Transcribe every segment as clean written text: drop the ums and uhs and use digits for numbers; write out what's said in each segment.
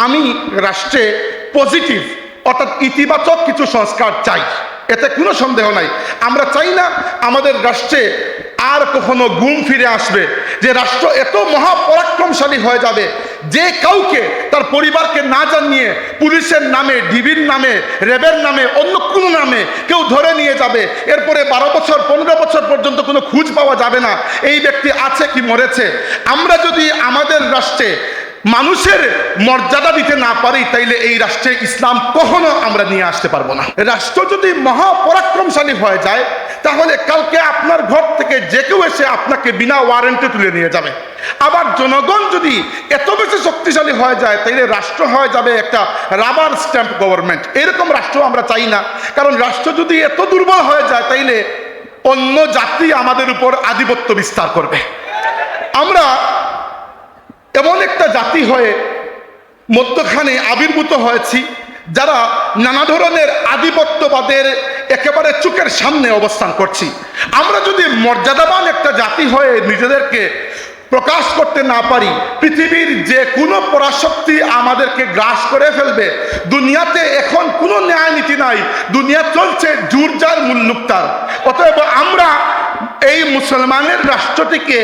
আমি রাষ্ট্রে পজিটিভ অর্থাৎ ইতিবাচক কিছু সংস্কার চাই, এতে কোনো সন্দেহ নাই। আমরা চাই না আমাদের রাষ্ট্রে আর কখনো গুম ফিরে আসবে, যে রাষ্ট্র এত মহাপরাক্রমশালী হয়ে যাবে যে কাউকে তার পরিবারকে না জানিয়ে পুলিশের নামে, ডিবির নামে, র্যাবের নামে, অন্য কোনো নামে কেউ ধরে নিয়ে যাবে, এরপরে 12 বছর 15 বছর পর্যন্ত কোনো খোঁজ পাওয়া যাবে না এই ব্যক্তি আছে কি মরেছে। আমরা যদি আমাদের রাষ্ট্রে মানুষের মর্যাদা দিতে না পারি, তাইলে এই রাষ্ট্রে ইসলাম কখনো আমরা নিয়ে আসতে পারবো না। রাষ্ট্র যদি মহাপরাক্রমশালী হয়ে যায়, তাহলে কালকে আপনার ঘর থেকে যে কেউ এসে আপনাকে বিনা ওয়ারেন্টে তুলে নিয়ে যাবে। আবার জনগণ যদি এত বেশি শক্তিশালী হয়ে যায়, তাইলে রাষ্ট্র হয়ে যাবে একটা রাবার স্ট্যাম্প গভর্নমেন্ট। এরকম রাষ্ট্র আমরা চাই না, কারণ রাষ্ট্র যদি এত দুর্বল হয়ে যায়, তাইলে অন্য জাতি আমাদের উপর আধিপত্য বিস্তার করবে। আমরা এমন একটা জাতি হয়ে মধ্যখানে আবির্ভূত হয়েছি যারা নানা ধরনের আধিপত্যবাদের একেবারে চোখের সামনে অবস্থান করছি। আমরা যদি মর্যাদাবান একটা জাতি হয়ে নিজেদেরকে প্রকাশ করতে না পারি, পৃথিবীর যে কোনো পরাশক্তি আমাদেরকে গ্রাস করে ফেলবে। দুনিয়াতে এখন কোনো ন্যায় নীতি নাই, দুনিয়া চলছে জুর যার মুল্লুক তার। অতএব আমরা এই মুসলমানের রাষ্ট্রটিকে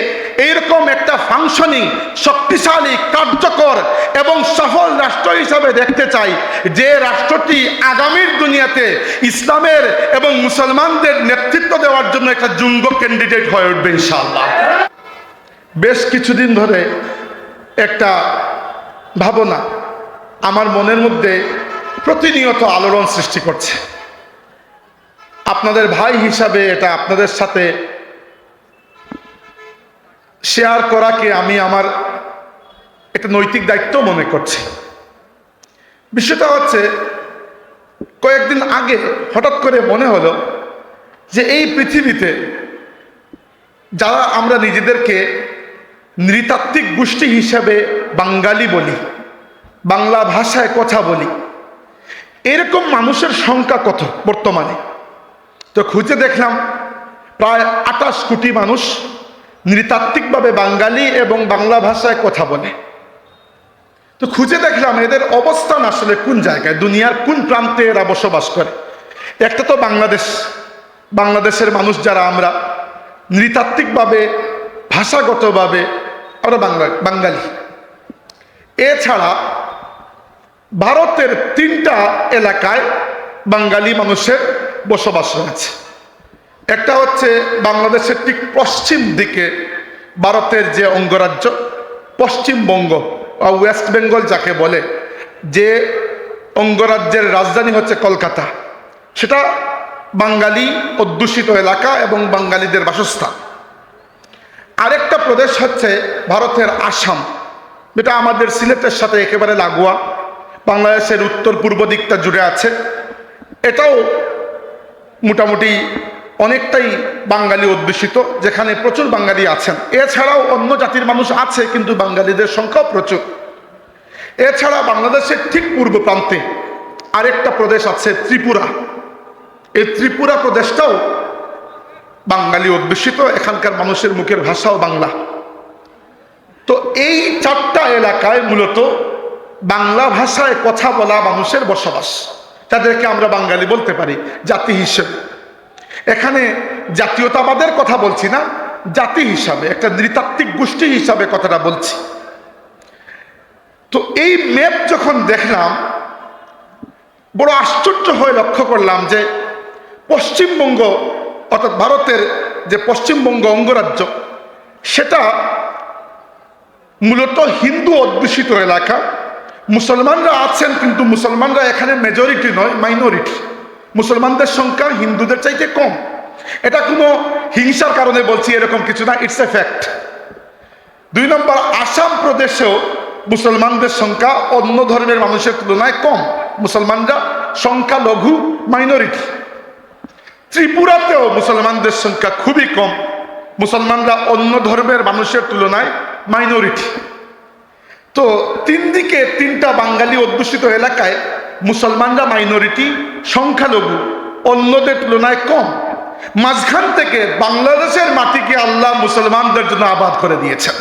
এইরকম একটা ফাংশনিং, শক্তিশালী, কার্যকর এবং সফল রাষ্ট্র হিসাবে দেখতে চাই, যে রাষ্ট্রটি আগামীর দুনিয়াতে ইসলামের এবং মুসলমানদের নেতৃত্ব দেওয়ার জন্য একটা যোগ্য ক্যান্ডিডেট হয়ে উঠবে ইনশাআল্লাহ। বেশ কিছুদিন ধরে একটা ভাবনা আমার মনের মধ্যে প্রতিনিয়ত আলোড়ন সৃষ্টি করছে। আপনাদের ভাই হিসাবে এটা আপনাদের সাথে শেয়ার করাকে আমি আমার একটা নৈতিক দায়িত্ব মনে করছি। বিষয়টা হচ্ছে, কয়েকদিন আগে হঠাৎ করে মনে হলো যে এই পৃথিবীতে যারা আমরা নিজেদেরকে নৃতাত্ত্বিক গোষ্ঠী হিসাবে বাঙালি বলি, বাংলা ভাষায় কথা বলি, এরকম মানুষের সংখ্যা কত বর্তমানে? তো খুঁজে দেখলাম প্রায় 28 কোটি মানুষ নৃতাত্ত্বিকভাবে বাঙালি এবং বাংলা ভাষায় কথা বলে। তো খুঁজে দেখলাম এদের অবস্থান আসলে কোন জায়গায়, দুনিয়ার কোন প্রান্তে এরা বসবাস করে। একটা তো বাংলাদেশ, বাংলাদেশের মানুষ যারা আমরা নৃতাত্ত্বিকভাবে, ভাষাগতভাবে আমরা বাঙালি। এছাড়া ভারতের 3টা এলাকায় বাঙালি মানুষের বসবাস রয়েছে। একটা হচ্ছে বাংলাদেশের ঠিক পশ্চিম দিকে ভারতের যে অঙ্গরাজ্য পশ্চিমবঙ্গ বা ওয়েস্ট বেঙ্গল যাকে বলে, যে অঙ্গরাজ্যের রাজধানী হচ্ছে কলকাতা, সেটা বাঙালি অধ্যুষিত এলাকা এবং বাঙালিদের বাসস্থান। আরেকটা প্রদেশ হচ্ছে ভারতের আসাম, যেটা আমাদের সিলেটের সাথে একেবারে লাগোয়া, বাংলাদেশের উত্তর পূর্ব দিকটা জুড়ে আছে। এটাও মোটামুটি অনেকটাই বাঙালি অধ্যুষিত, যেখানে প্রচুর বাঙালি আছেন। এছাড়াও অন্য জাতির মানুষ আছে, কিন্তু বাঙালিদের সংখ্যাও প্রচুর। এছাড়া বাংলাদেশের ঠিক পূর্ব প্রান্তে আরেকটা প্রদেশ আছে ত্রিপুরা। এই ত্রিপুরা প্রদেশটাও বাঙালি অধ্যুষিত, এখানকার মানুষের মুখের ভাষাও বাংলা। তো এই 4টা এলাকায় মূলত বাংলা ভাষায় কথা বলা মানুষের বসবাস, তাদেরকে আমরা বাঙালি বলতে পারি জাতি হিসেবে। এখানে জাতীয়তাবাদের কথা বলছি না, জাতি হিসাবে, একটা নৃতাত্ত্বিক গোষ্ঠী হিসাবে কথাটা বলছি। তো এই ম্যাপ যখন দেখলাম, বড় আশ্চর্য হয়ে লক্ষ্য করলাম যে পশ্চিমবঙ্গ অর্থাৎ ভারতের যে পশ্চিমবঙ্গ অঙ্গরাজ্য, সেটা মূলত হিন্দু অধ্যুষিত এলাকা। মুসলমানরা আছেন, কিন্তু মুসলমানরা এখানে মেজরিটি নয়, মাইনরিটি। মুসলমানদের সংখ্যা হিন্দুদের চাইতে কম। এটা কোনো হিংসার কারণে বলছি এরকম কিছু না, ইটস এ ফ্যাক্ট। 2 নম্বর, আসাম প্রদেশেও মুসলমানদের সংখ্যা অন্য ধর্মের মানুষের তুলনায় কম, মুসলমানরা সংখ্যালঘু, মাইনরিটি। ত্রিপুরাতেও মুসলমানদের সংখ্যা খুবই কম, মুসলমানরা অন্য ধর্মের মানুষের তুলনায় মাইনরিটি। তো 3 দিকে 3টা বাঙালি অধ্যুষিত এলাকায় মুসলমানরা মাইনরিটি, সংখ্যালঘু, অন্যদের তুলনায় কম। মাঝখান থেকে বাংলাদেশের মাটিকে আল্লাহ মুসলমানদের জন্য আবাদ করে দিয়েছেন।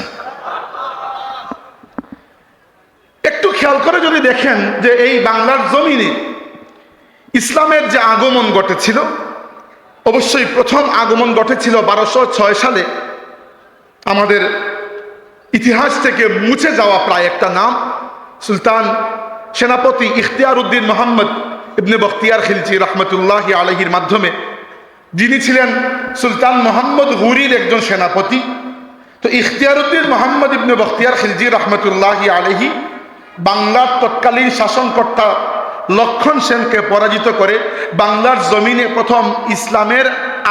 একটু খেয়াল করে যদি দেখেন যে এই বাংলার জমিনে ইসলামের যে আগমন ঘটেছিল, অবশ্যই প্রথম আগমন ঘটেছিল 1206 সালে। আমাদের ইতিহাস থেকে মুছে যাওয়া প্রায় একটা নাম, সুলতান সেনাপতি ইখতিয়ার উদ্দিন মোহাম্মদ ইবনে বখতিয়ার খিলজি রহমতুল্লাহি আলাইহির মাধ্যমে, যিনি ছিলেন সুলতান মোহাম্মদ হুরির একজন সেনাপতি। তো ইখতিয়ার উদ্দিন মোহাম্মদ ইবনে বখতিয়ার খিলজি রহমতুল্লাহি আলাইহি বাংলার তৎকালীন শাসনকর্তা লক্ষণ সেনকে পরাজিত করে বাংলার জমিনে প্রথম ইসলামের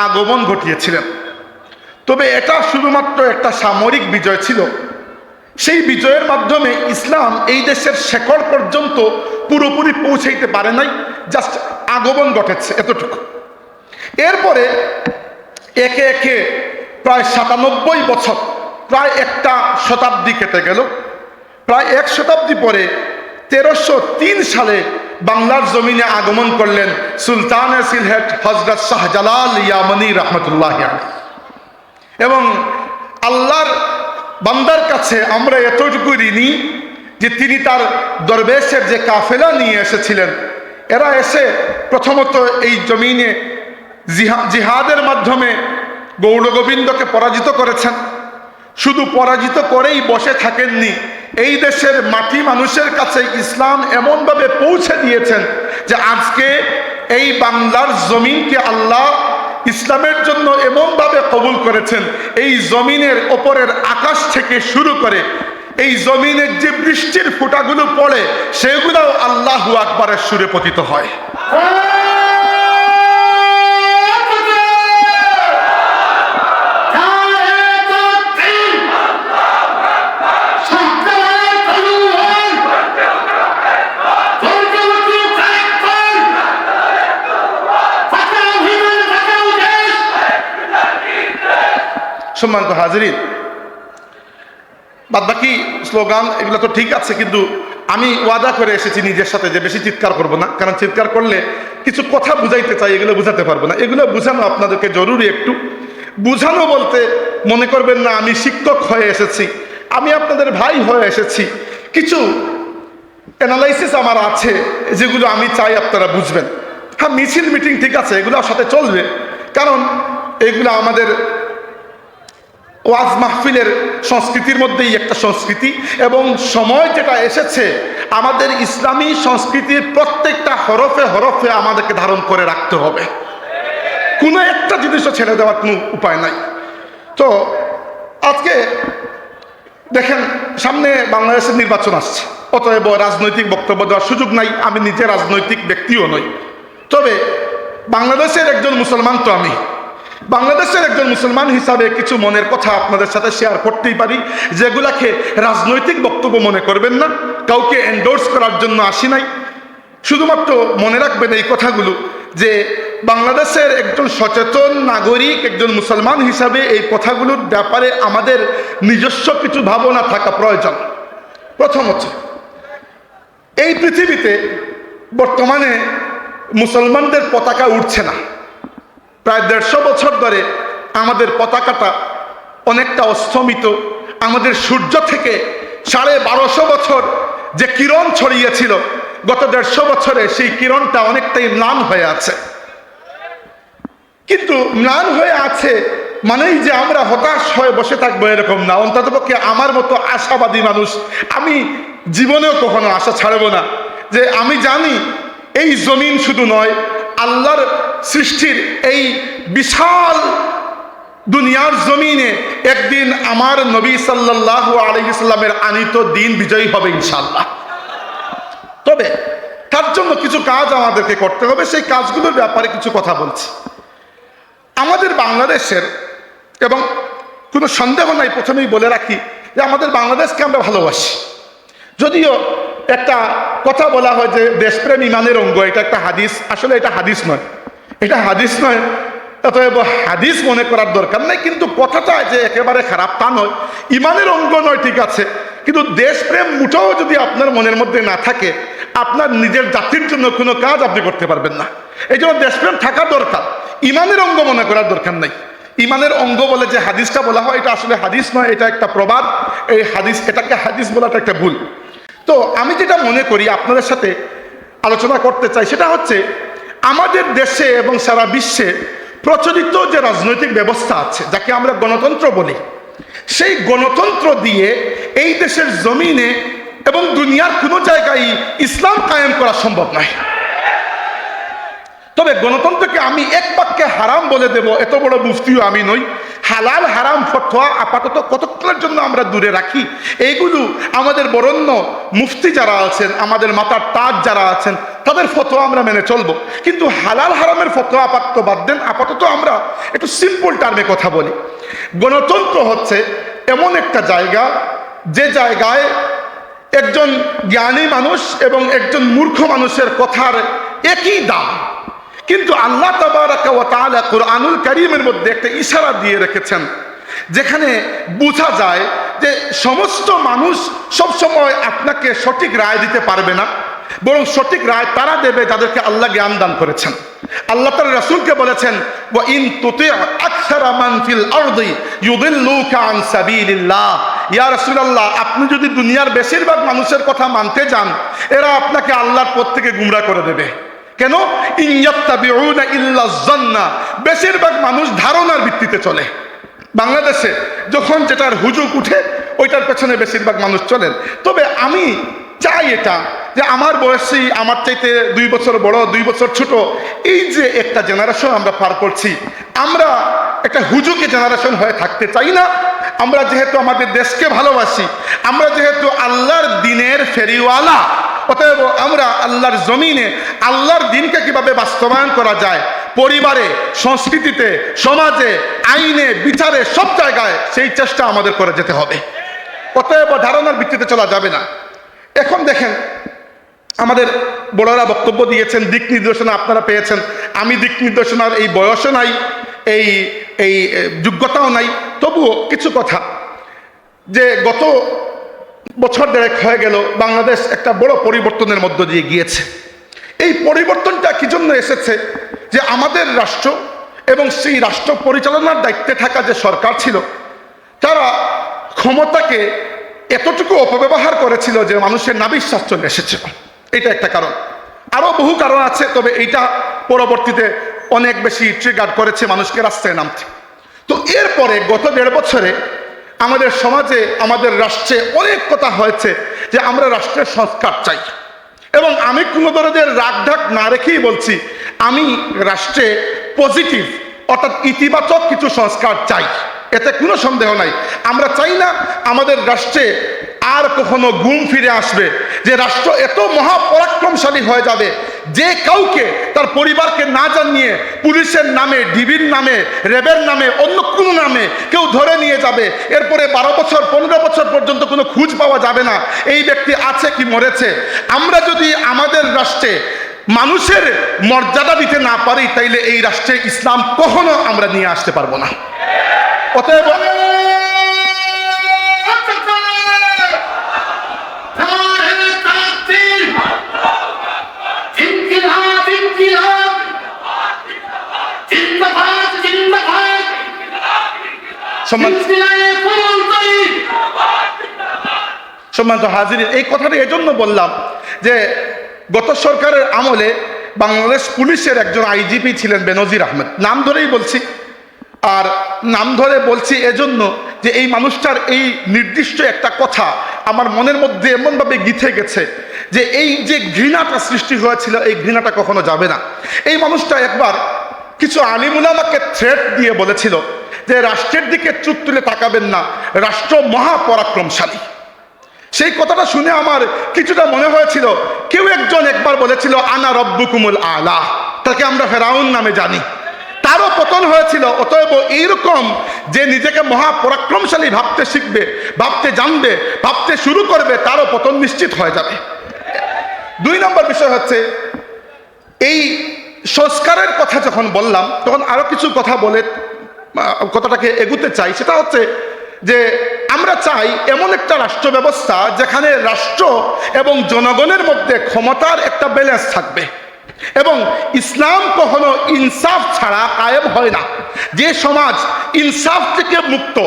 আগমন ঘটিয়েছিলেন। তবে এটা শুধুমাত্র একটা সামরিক বিজয় ছিল। সেই বিজয়ের মাধ্যমে ইসলাম এই দেশের শেকড় পর্যন্ত পুরোপুরি পৌঁছাইতে পারে নাই, জাস্ট আগমন ঘটেছে এতটুকু। এরপরে একে একে প্রায় 97 বছর, প্রায় একটা শতাব্দী কেটে গেল। প্রায় এক শতাব্দী পরে 1303 সালে বাংলার জমিনে আগমন করলেন সুলতানে সিলহেট হযরত শাহজালাল ইয়ামানি রহমতুল্লাহ আলাইহি। এবং আল্লাহর বান্দার কাছে আমরা এতটুকু ঋণী যে তিনি তার দরবেশের যে কাফেলা নিয়ে এসেছিলেন, এরা এসে প্রথমত এই জমিনে জিহাদের মাধ্যমে গৌরগোবিন্দকে পরাজিত করেছেন। শুধু পরাজিত করেই বসে থাকেননি, এই দেশের মাটি মানুষের কাছে ইসলাম এমনভাবে পৌঁছে দিয়েছেন যে আজকে এই বাংলার জমিনকে আল্লাহ ইসলামের জন্য এমনভাবে কবুল করেছেন, এই জমিনের ওপরের আকাশ থেকে শুরু করে এই জমিনের যে বৃষ্টির ফোঁটাগুলো পড়ে সেগুলোও আল্লাহু আকবারের সুরে পতিত হয়। সম্মানিত হাজিরিন, বাদবাকি স্লোগান এগুলো তো ঠিক আছে, কিন্তু আমি ওয়াদা করে এসেছি নিজের সাথে যে বেশি চিৎকার করব না, কারণ চিৎকার করলে কিছু কথা বুঝাইতে চাই, এগুলো বুঝাতে পারবো না। এগুলো বুঝানো আপনাদেরকে জরুরি। একটু বুঝানো বলতে মনে করবেন না আমি শিক্ষক হয়ে এসেছি, আমি আপনাদের ভাই হয়ে এসেছি। কিছু অ্যানালাইসিস আমার আছে যেগুলো আমি চাই আপনারা বুঝবেন। হ্যাঁ, মিছিল মিটিং ঠিক আছে, এগুলোর সাথে চলবে, কারণ এগুলো আমাদের ওয়াজ মাহফিলের সংস্কৃতির মধ্যেই একটা সংস্কৃতি। এবং সময় যেটা এসেছে আমাদের ইসলামী সংস্কৃতির প্রত্যেকটা হরফে হরফে আমাদেরকে ধারণ করে রাখতে হবে, কোনো একটা জিনিসও ছেড়ে দেওয়ার কোনো উপায় নাই। তো আজকে দেখেন সামনে বাংলাদেশের নির্বাচন আসছে, অতএব রাজনৈতিক বক্তব্য দেওয়ার সুযোগ নাই, আমি নিজে রাজনৈতিক ব্যক্তিও নই। তবে বাংলাদেশের একজন মুসলমান তো আমি, বাংলাদেশের একজন মুসলমান হিসাবে কিছু মনের কথা আপনাদের সাথে শেয়ার করতেই পারি, যেগুলাকে রাজনৈতিক বক্তব্য মনে করবেন না, কাউকে এন্ডোর্স করার জন্য আসি নাই। শুধুমাত্র মনে রাখবেন এই কথাগুলো, যে বাংলাদেশের একজন সচেতন নাগরিক, একজন মুসলমান হিসাবে এই কথাগুলোর ব্যাপারে আমাদের নিজস্ব কিছু ভাবনা থাকা প্রয়োজন। প্রথমত, এই পৃথিবীতে বর্তমানে মুসলমানদের পতাকা উঠছে না। প্রায় 150 বছর ধরে আমাদের পতাকাটা অনেকটা অস্তমিত। আমাদের সূর্য থেকে 1250 বছর যে কিরণ ছড়িয়েছিল, গত 150 বছরে সেই কিরণটা অনেকটাই ম্লান হয়ে আছে। কিন্তু ম্লান হয়ে আছে মানেই যে আমরা হতাশ হয়ে বসে থাকবো এরকম না। অন্ততপক্ষে আমার মতো আশাবাদী মানুষ, আমি জীবনেও কখনো আশা ছাড়বো না, যে আমি জানি এই জমিন শুধু নয়, আল্লাহর সৃষ্টির এই বিশাল দুনিয়ার জমিনে একদিন আমার নবী সাল্লাল্লাহু আলাইহি সাল্লামের আনিত দিন বিজয়ী হবে ইনশাআল্লাহ। তবে তার জন্য কিছু কাজ আমাদেরকে করতে হবে, সেই কাজগুলোর ব্যাপারে কিছু কথা বলছি। আমাদের বাংলাদেশের, এবং কোনো সন্দেহ নাই, প্রথমেই বলে রাখি যে আমাদের বাংলাদেশকে আমরা ভালোবাসি। যদিও একটা কথা বলা হয় যে দেশপ্রেম ইমানের অঙ্গ, এটা একটা হাদিস, আসলে এটা হাদিস নয়, এটা হাদিস নয়, অতএব হাদিস মনে করার দরকার নাই। কিন্তু কথাটা যে একেবারে খারাপ তা নয়, ইমানের অঙ্গ নয় ঠিক আছে, কিন্তু দেশপ্রেম মুঠেও যদি আপনার মনের মধ্যে না থাকে, আপনার নিজের জাতির জন্য কোনো কাজ আপনি করতে পারবেন না। এই জন্য দেশপ্রেম থাকা দরকার, ইমানের অঙ্গ মনে করার দরকার নাই। ইমানের অঙ্গ বলে যে হাদিসটা বলা হয়, এটা আসলে হাদিস নয়, এটা একটা প্রবাদ। এই হাদিস, এটাকে হাদিস বলাটা একটা ভুল। তো আমি যেটা মনে করি আপনাদের সাথে আলোচনা করতে চাই সেটা হচ্ছে আমাদের দেশে এবং সারা বিশ্বে প্রচলিত যে রাজনৈতিক ব্যবস্থা আছে, যাকে আমরা গণতন্ত্র বলি, সেই গণতন্ত্র দিয়ে এই দেশের জমিনে এবং দুনিয়ার কোনো জায়গায় ইসলাম কায়েম করা সম্ভব নয়। তবে গণতন্ত্রকে আমি এক বাক্যে হারাম বলে দেব, এত বড় মুফতিও আমি নই। হালাল হারাম ফতোয়া আপাতত কতক্ষণের জন্য আমরা দূরে রাখি, এইগুলো আমাদের বরেণ্য মুফতি যারা আছেন, আমাদের মাথার তাজ যারা আছেন, তাদের ফতোয়া আমরা মেনে চলবো। কিন্তু হালাল হারামের ফতোয়া আপাতত বাদ দেন, আপাতত আমরা একটু সিম্পল টার্মে কথা বলি। গণতন্ত্র হচ্ছে এমন একটা জায়গা, যে জায়গায় একজন জ্ঞানী মানুষ এবং একজন মূর্খ মানুষের কথার একই দাম। কিন্তু আল্লাহ তাবারাকা ওয়া তাআলা কুরআনুল কারীমের মধ্যে একটা ইশারা দিয়ে রেখেছেন, যেখানে বোঝা যায় যে সমস্ত মানুষ সবসময় আপনাকে সঠিক রায় দিতে পারবে না, বরং সঠিক রায় তারা দেবে যাদেরকে আল্লাহ জ্ঞান দান করেছেন। আল্লাহ তার রাসূলকে বলেছেন, ওয়া ইন তুতি আকসারা মান ফিল আরদি ইউদিল্লুকা আন সাবিলিল্লাহ। ইয়া রাসূলুল্লাহ, আপনি যদি দুনিয়ার বেশিরভাগ মানুষের কথা মানতে যান, এরা আপনাকে আল্লাহর পথ থেকে গুমরা করে দেবে। কেন? ইন্নাত্তাবিউনা ইল্লা যান্না, বেশিরভাগ মানুষ ধারণার ভিত্তিতে চলে। বাংলাদেশে যখন যেটার হুজুগ উঠে ওইটার পেছনে বেশিরভাগ মানুষ চলেন। তবে আমি চাই এটা যে আমার বয়সী, আমার চাইতে 2 বছর বড়, 2 বছর ছোট, এই যে একটা জেনারেশন আমরা পার করছি, আমরা একটা হুজুগে জেনারেশন হয়ে থাকতে চাই না। আমরা যেহেতু আমাদের দেশকে ভালোবাসি, আমরা যেহেতু আল্লাহর দিনের ফেরিওয়ালা, অতএব আমরা আল্লাহর জমিনে আল্লাহর দিনকে কিভাবে বাস্তবায়ন করা যায়, পরিবারে, সংস্কৃতিতে, সমাজে, আইনে, বিচারে, সব জায়গায় সেই চেষ্টা আমাদের করে যেতে হবে। অতএব ধারণার ভিত্তিতে চলা যাবে না। এখন দেখেন, আমাদের বড়রা বক্তব্য দিয়েছেন, দিক নির্দেশনা আপনারা পেয়েছেন। আমি দিক নির্দেশনার এই বয়সও নাই, এই যোগ্যতাও নাই। তবুও কিছু কথা, যে গত বছর দেড়েক হয়ে গেল বাংলাদেশ একটা বড় পরিবর্তনের মধ্য দিয়ে গিয়েছে। এই পরিবর্তনটা কি জন্য এসেছে? যে আমাদের রাষ্ট্র এবং সেই রাষ্ট্র পরিচালনার দায়িত্বে থাকা যে সরকার ছিল, তারা ক্ষমতাকে এতটুকু অপব্যবহার করেছিল যে মানুষের নাবিশ্বাস চলে এসেছিল। এটা একটা কারণ। আরো বহু কারণ আছে, তবে এইটা পরবর্তীতে অনেক বেশি ট্রিগার করেছে মানুষকে রাস্তায় নামতে। তো এরপরে গত 1.5 বছরে আমাদের সমাজে, আমাদের রাষ্ট্রে অনেক কথা হয়েছে যে আমরা রাষ্ট্রের সংস্কার চাই। এবং আমি কোনো ধরনের রাগঢাক না রেখেই বলছি, আমি রাষ্ট্রে পজিটিভ অর্থাৎ ইতিবাচক কিছু সংস্কার চাই, এতে কোনো সন্দেহ নাই। আমরা চাই না আমাদের রাষ্ট্রে আর কখনো গুম ফিরে আসবে, যে রাষ্ট্র এত মহাপরাক্রমশালী হয়ে যাবে যে কাউকে তার পরিবারকে না জানিয়ে পুলিশের নামে, ডিবির নামে, র্যাবের নামে, অন্য কোনো নামে কেউ ধরে নিয়ে যাবে। এরপরে 12 বছর 15 বছর পর্যন্ত কোনো খোঁজ পাওয়া যাবে না এই ব্যক্তি আছে কি মরেছে। আমরা যদি আমাদের রাষ্ট্রে মানুষের মর্যাদা দিতে না পারি, তাইলে এই রাষ্ট্রে ইসলাম কখনো আমরা নিয়ে আসতে পারবো না। অতএব সম্মানিত হাজিরিন, এই কথাটা এজন্য বললাম যে গত সরকারের আমলে বাংলাদেশ পুলিশের একজন আইজিপি ছিলেন বেনজির আহমেদ, নাম ধরেই বলছি। আর নাম ধরে বলছি এজন্য যে এই মানুষটার এই নির্দিষ্ট একটা কথা আমার মনের মধ্যে এমনভাবে গিথে গেছে যে এই যে ঘৃণাটা সৃষ্টি হয়েছিল, এই ঘৃণাটা কখনো যাবে না। এই মানুষটা একবার কিছু আলিম উলামাকে থ্রেট দিয়ে বলেছিল যে রাষ্ট্রের দিকে চোখ তুলে তাকাবেন না, রাষ্ট্র মহাপরাক্রমশালী। সেই কথাটা শুনে আমার কিছুটা মনে হয়েছিল কেউ একজন একবার বলেছিল আনা রব্বুকুমুল আলা, তাকে আমরা ফেরাউন নামে জানি, তারও পতন হয়েছিল। অতএব এইরকম যে নিজেকে মহাপরাক্রমশালী ভাবতে শিখবে, ভাবতে জানবে, ভাবতে শুরু করবে, তারও পতন নিশ্চিত হয়ে যাবে। 2 নম্বর বিষয় হচ্ছে, এই সংস্কারের কথা যখন বললাম তখন আরো কিছু কথা বলে কথাটাকে এগুতে চাই। সেটা হচ্ছে যে আমরা চাই এমন একটা রাষ্ট্র ব্যবস্থা যেখানে রাষ্ট্র এবং জনগণের মধ্যে ক্ষমতার একটা ব্যালেন্স থাকবে। এবং ইসলাম কখনো ইনসাফ ছাড়া কায়েম হয় না। যে সমাজ ইনসাফ থেকে মুক্ত,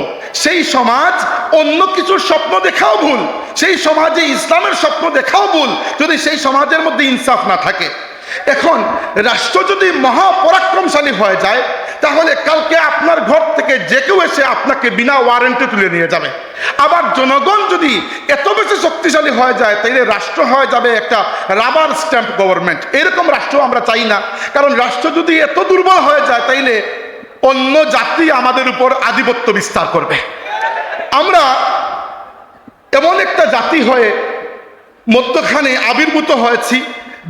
সেই সমাজ অন্য কিছুর স্বপ্ন দেখাও ভুল, সেই সমাজে ইসলামের স্বপ্ন দেখাও ভুল, যদি সেই সমাজের মধ্যে ইনসাফ না থাকে। এখন রাষ্ট্র যদি মহাপরাক্রমশালী হয়ে যায়, তাহলে কালকে আপনার ঘর থেকে যে কেউ এসে আপনাকে বিনা ওয়ারেন্টে তুলে নিয়ে যাবে। আবার জনগণ যদি এত বেশি শক্তিশালী হয়ে যায়, তাইলে রাষ্ট্র হয়ে যাবে একটা রাবার স্ট্যাম্প গভর্নমেন্ট। এরকম রাষ্ট্র আমরা চাই না, কারণ রাষ্ট্র যদি এত দুর্বল হয়ে যায়, তাইলে অন্য জাতি আমাদের উপর আধিপত্য বিস্তার করবে। আমরা এমন একটা জাতি হয়ে মধ্যখানে আবির্ভূত হয়েছি,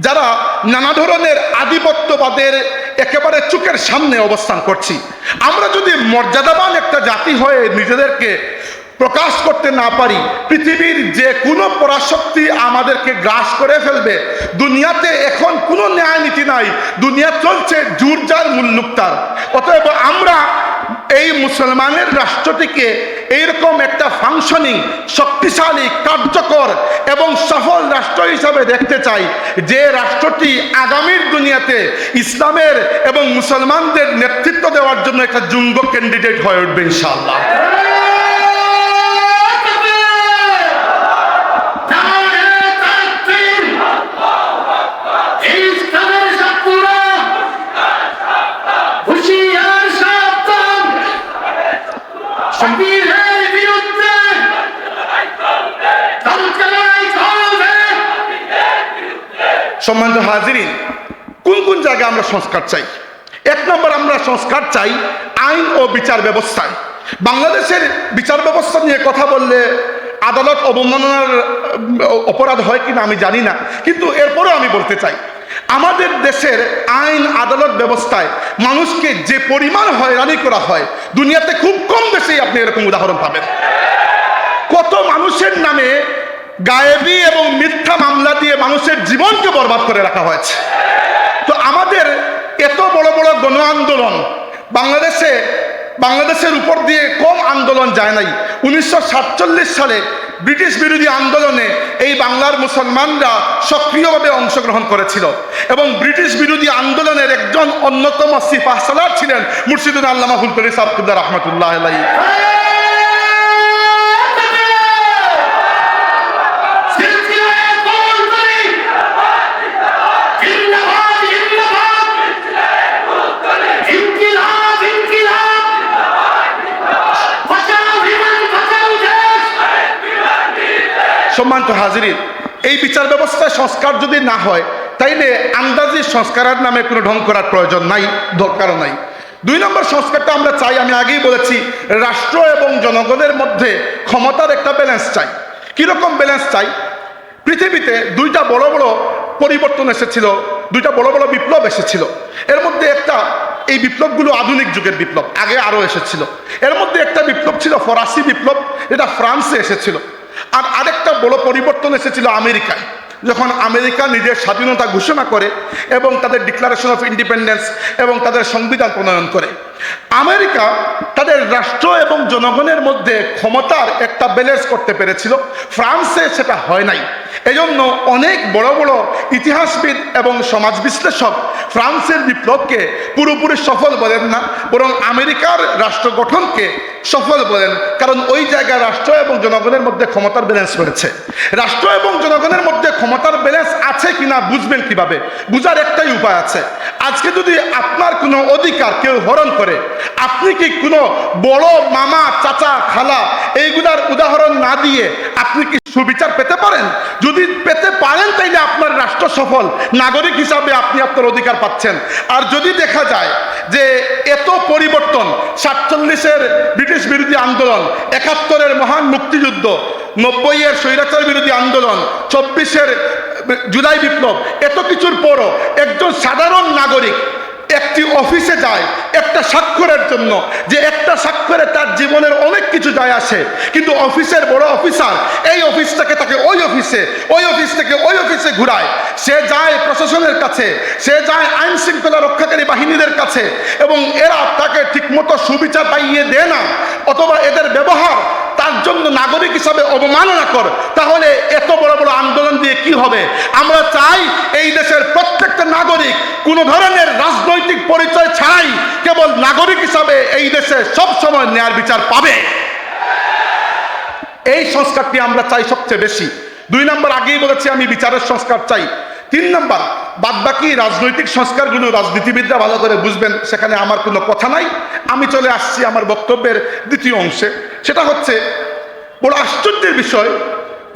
যারা নানা ধরনের আধিপত্যবাদের একেবারে চোখের সামনে অবস্থান করছি। আমরা যদি মর্যাদাবান একটা জাতি হয়ে নিজেদেরকে প্রকাশ করতে না পারি, পৃথিবীর যে কোনো পরাশক্তি আমাদেরকে গ্রাস করে ফেলবে। দুনিয়াতে এখন কোনো ন্যায় নীতি নাই, দুনিয়া চলছে জুরজার মুল্লুকতার। অতএব আমরা এই মুসলমানের রাষ্ট্রটিকে এইরকম একটা ফাংশনিং, শক্তিশালী, কার্যকর এবং সফল রাষ্ট্র হিসাবে দেখতে চাই, যে রাষ্ট্রটি আগামীর দুনিয়াতে ইসলামের এবং মুসলমানদের নেতৃত্ব দেওয়ার জন্য একটা যোগ্য ক্যান্ডিডেট হয়ে উঠবে ইনশাআল্লাহ। সম্মানিত হাজিরিন, কোন কোন জায়গায় আমরা সংস্কার চাই? এক নম্বর, আমরা সংস্কার চাই আইন ও বিচার ব্যবস্থায়। বাংলাদেশের বিচার ব্যবস্থা নিয়ে কথা বললে আদালত অবমাননার অপরাধ হয় কিনা আমি জানি না, কিন্তু এরপরেও আমি বলতে চাই, আমাদের দেশের আইন আদালত ব্যবস্থায় মানুষকে যে পরিমাণ হয়রানি করা হয়, দুনিয়াতে খুব কম দেশেই আপনি এরকম উদাহরণ পাবেন। কত মানুষের নামে গায়েবী এবং মিথ্যা মামলা দিয়ে মানুষের জীবনকে বরবাদ করে রাখা হয়েছে। তো আমাদের এত বড় বড় গণ আন্দোলন, বাংলাদেশের উপর দিয়ে কম আন্দোলন যায় নাই। 1947 সালে ব্রিটিশ বিরোধী আন্দোলনে এই বাংলার মুসলমানরা সক্রিয়ভাবে অংশগ্রহণ করেছিল, এবং ব্রিটিশ বিরোধী আন্দোলনের একজন অন্যতম সিপাহ সালার ছিলেন মুর্শিদুল আল্লামা হুলকলি সাহেব কিবলা রহমতুল্লাহ আলাইহি। সম্মানিত হাজিরিন, এই বিচার ব্যবস্থায় সংস্কার যদি না হয়, তাইলে আন্দাজি সংস্কারের নামে কোনো ঢং করার প্রয়োজন নাই, দরকারও নাই। দুই নম্বর সংস্কারটা আমরা চাই, আমি আগেই বলেছি, রাষ্ট্র এবং জনগণের মধ্যে ক্ষমতার একটা ব্যালেন্স চাই। কিরকম ব্যালেন্স চাই? পৃথিবীতে দুইটা বড় বড় পরিবর্তন এসেছিল, দুইটা বড় বড় বিপ্লব এসেছিল। এর মধ্যে একটা, এই বিপ্লবগুলো আধুনিক যুগের বিপ্লব, আগে আরও এসেছিল। এর মধ্যে একটা বিপ্লব ছিল ফরাসি বিপ্লব, যেটা ফ্রান্সে এসেছিল। আর আরেকটা বড় পরিবর্তন এসেছিল আমেরিকায়, যখন আমেরিকা নিজের স্বাধীনতা ঘোষণা করে এবং তাদের ডিক্লারেশন অফ ইন্ডিপেন্ডেন্স এবং তাদের সংবিধান প্রণয়ন করে। আমেরিকা তাদের রাষ্ট্র এবং জনগণের মধ্যে ক্ষমতার একটা ব্যালেন্স করতে পেরেছিল, ফ্রান্সে সেটা হয় নাই। এজন্য অনেক বড় বড় ইতিহাসবিদ এবং সমাজ বিশ্লেষক ফ্রান্সের বিপ্লবকে পুরোপুরি সফল বলেন না, বরং আমেরিকার রাষ্ট্র গঠনকে সফল বলেন, কারণ ওই জায়গায় রাষ্ট্র এবং জনগণের মধ্যে ক্ষমতার ব্যালেন্স রয়েছে। রাষ্ট্র এবং জনগণের মধ্যে ক্ষমতার ব্যালেন্স আছে কিনা বুঝবেন কিভাবে? বুঝার একটাই উপায় আছে। আজকে যদি আপনার কোনো অধিকার কেউ হরণ করে, আপনি কি কোনো বড় মামা, চাচা, খালা এইগুলার উদাহরণ না দিয়ে আপনি কি সুবিচার পেতে পারেন? যদি পেতে পারেন, তাইলে আপনার রাষ্ট্র সফল, নাগরিক হিসাবে আপনি আপনার অধিকার পাচ্ছেন। আর যদি দেখা যায় যে এত পরিবর্তন, 47-এর ব্রিটিশ বিরোধী আন্দোলন, 71-এর মহান মুক্তিযুদ্ধ, 90-এর স্বৈরাচার বিরোধী আন্দোলন, 24-এর জুলাই বিপ্লব, এত কিছুর পরও একজন সাধারণ নাগরিক একটি অফিসে যায় একটা স্বাক্ষরের জন্য, যে একটা স্বাক্ষরে তার জীবনের অনেক কিছু যায় আসে, কিন্তু অফিসের বড় অফিসার এই অফিস থেকে তাকে ওই অফিসে, ওই অফিস থেকে ওই অফিসে ঘুরায়। সে যায় প্রশাসনের কাছে, সে যায় আইন শৃঙ্খলা রক্ষাকারী বাহিনীদের কাছে, এবং এরা তাকে ঠিকমতো সুবিচার পাইয়ে দেয় না, অথবা এদের ব্যবহার তার জন্য নাগরিক হিসাবে অবমাননা কর, তাহলে এত বড় বড় আন্দোলন দিয়ে কি হবে? আমরা চাই এই দেশের প্রত্যেকটা নাগরিক কোনো ধরনের রাজনৈতিক পরিচয় ছাড়াই কেবল নাগরিক হিসাবে এই দেশে সব সময় ন্যায় বিচার পাবে। এই সংস্কারটি আমরা চাই সবচেয়ে বেশি। 2 নম্বর আগেই বলেছি আমি বিচারের সংস্কার চাই। 3 নম্বর বাদবাকি রাজনৈতিক সংস্কারগুলো রাজনীতিবিদরা ভালো করে বুঝবেন, সেখানে আমার কোনো কথা নাই। আমি চলে আসছি আমার বক্তব্যের দ্বিতীয় অংশে। সেটা হচ্ছে বড় আশ্চর্যের বিষয়,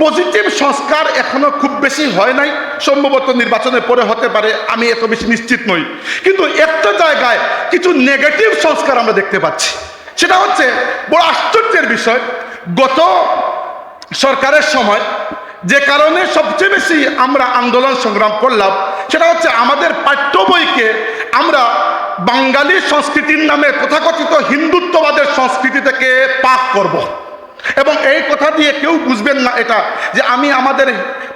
পজিটিভ সংস্কার এখনো খুব বেশি হয় নাই, সম্ভবত নির্বাচনের পরে হতে পারে, আমি এত বেশি নিশ্চিত নই। কিন্তু একটা জায়গায় কিছু নেগেটিভ সংস্কার আমরা দেখতে পাচ্ছি। সেটা হচ্ছে বড় আশ্চর্যের বিষয়, গত সরকারের সময় যে কারণে সবচেয়ে বেশি আমরা আন্দোলন সংগ্রাম করলাম, সেটা হচ্ছে আমাদের পাঠ্য বইকে আমরা বাঙালি সংস্কৃতির নামে তথাকথিত হিন্দুত্ববাদের সংস্কৃতি থেকে পাক করব। এবং এই কথা দিয়ে কেউ বুঝবেন না এটা যে আমি আমাদের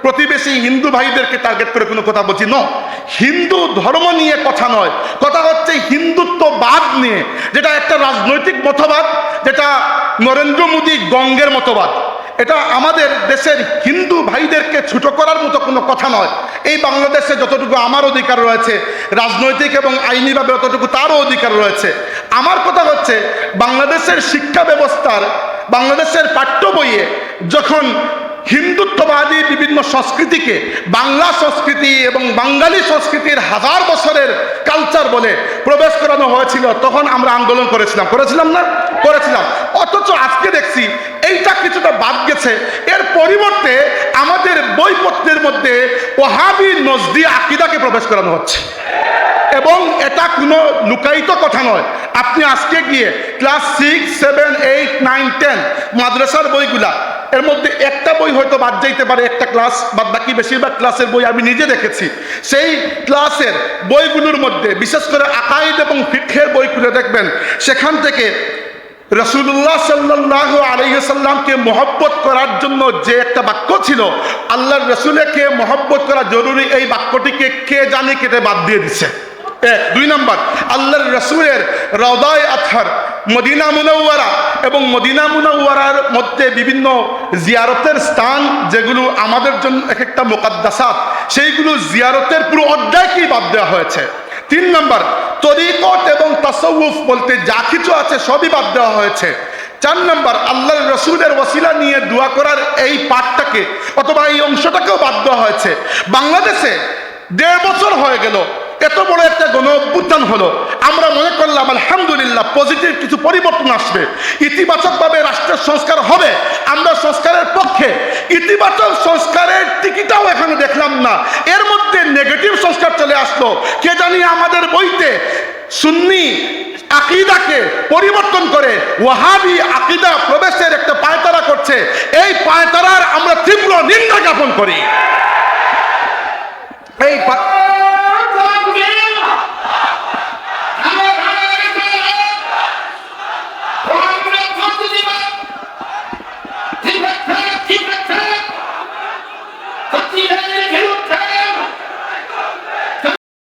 প্রতিবেশী হিন্দু ভাইদেরকে টার্গেট করে কোনো কথা বলছি। না, হিন্দু ধর্ম নিয়ে কথা নয়, কথা হচ্ছে হিন্দুত্ববাদ নিয়ে, যেটা একটা রাজনৈতিক মতবাদ, যেটা নরেন্দ্র মোদী গঙ্গের মতবাদ। এটা আমাদের দেশের হিন্দু ভাইদেরকে ছোট করার মতো কোনো কথা নয়। এই বাংলাদেশে যতটুকু আমার অধিকার রয়েছে রাজনৈতিক এবং আইনিভাবে ততটুকু তারও অধিকার রয়েছে। আমার কথা হচ্ছে বাংলাদেশের শিক্ষা ব্যবস্থার, বাংলাদেশের পাঠ্য বইয়ে যখন হিন্দুত্ববাদী বিভিন্ন সংস্কৃতিকে বাংলা সংস্কৃতি এবং বাঙালি সংস্কৃতির 1000 বছরের কালচার বলে প্রবেশ করানো হয়েছিল, তখন আমরা আন্দোলন করেছিলাম না? করেছিলাম। অথচ আজকে দেখছি এইটা কিছুটা বাদ গেছে। এর পরিবর্তে আমাদের বইপত্রের মধ্যে ওয়াহাবি নজদি আকীদাকে প্রবেশ করানো হচ্ছে। এবং এটা কোনো লুকায়িত কথা নয়। আপনি আজকে গিয়ে ক্লাস 6, 7, 8, 9, 10 মাদ্রাসার বইগুলা, এর মধ্যে একটা বই হয়তো বাদ যাইতে পারে, একটা ক্লাস, বাদ বাকি বেশিরভাগ ক্লাসের বই আমি নিজে দেখেছি। সেই ক্লাসের বইগুলোর মধ্যে বিশেষ করে আকাইদ এবং ফিকহের বই খুলে দেখবেন, সেখান থেকে রাসূলুল্লাহ সাল্লাল্লাহু আলাইহি ওয়াসাল্লামকে মহব্বত করার জন্য যে একটা বাক্য ছিল, আল্লাহর রাসূলকে মহব্বত করা জরুরি, এই বাক্যটিকে কে জানি কেটে বাদ দিয়ে দিচ্ছে। 2 নম্বর, আল্লাহর রাসূলের রওদায়ে আতহার মদিনা মুনাওয়ারা এবং মদিনা মুনাওয়ারার মধ্যে বিভিন্ন জিয়ারতের স্থান যেগুলো আমাদের জন্য এক একটা মুকাদ্দাসাত, সেইগুলো জিয়ারতের পুরো অধ্যায়কেই বাদ দেওয়া হয়েছে। 3 নম্বর, তরিকত এবং তাসাউফ বলতে যা কিছু আছে সবই বাদ দেওয়া হয়েছে। 4 নম্বর, আল্লাহর রাসূলের ওসিলা নিয়ে দোয়া করার এই পাঠটাকে অথবা এই অংশটাকেও বাদ দেওয়া হয়েছে। বাংলাদেশে 1.5 বছর হয়ে গেল, এত বড় একটা গণ অভ্যুত্থান হলো, আমরা মনে করলাম আলহামদুলিল্লাহ পজিটিভ কিছু পরিবর্তন আসবে, ইতিবাচকভাবে রাষ্ট্রের সংস্কার হবে, আমরা সংস্কারের পক্ষে। ইতিবাচক সংস্কারের টিকিটাও এখানে দেখলাম না, এর মধ্যে নেগেটিভ সংস্কার চলে আসলো। কে জানি আমাদের বইতে সুন্নি আকীদাকে পরিবর্তন করে ওয়াহাবি আকীদা প্রবেশের একটা পায়তারা করছে। এই পায়তারার আমরা তীব্র নিন্দা জ্ঞাপন করি।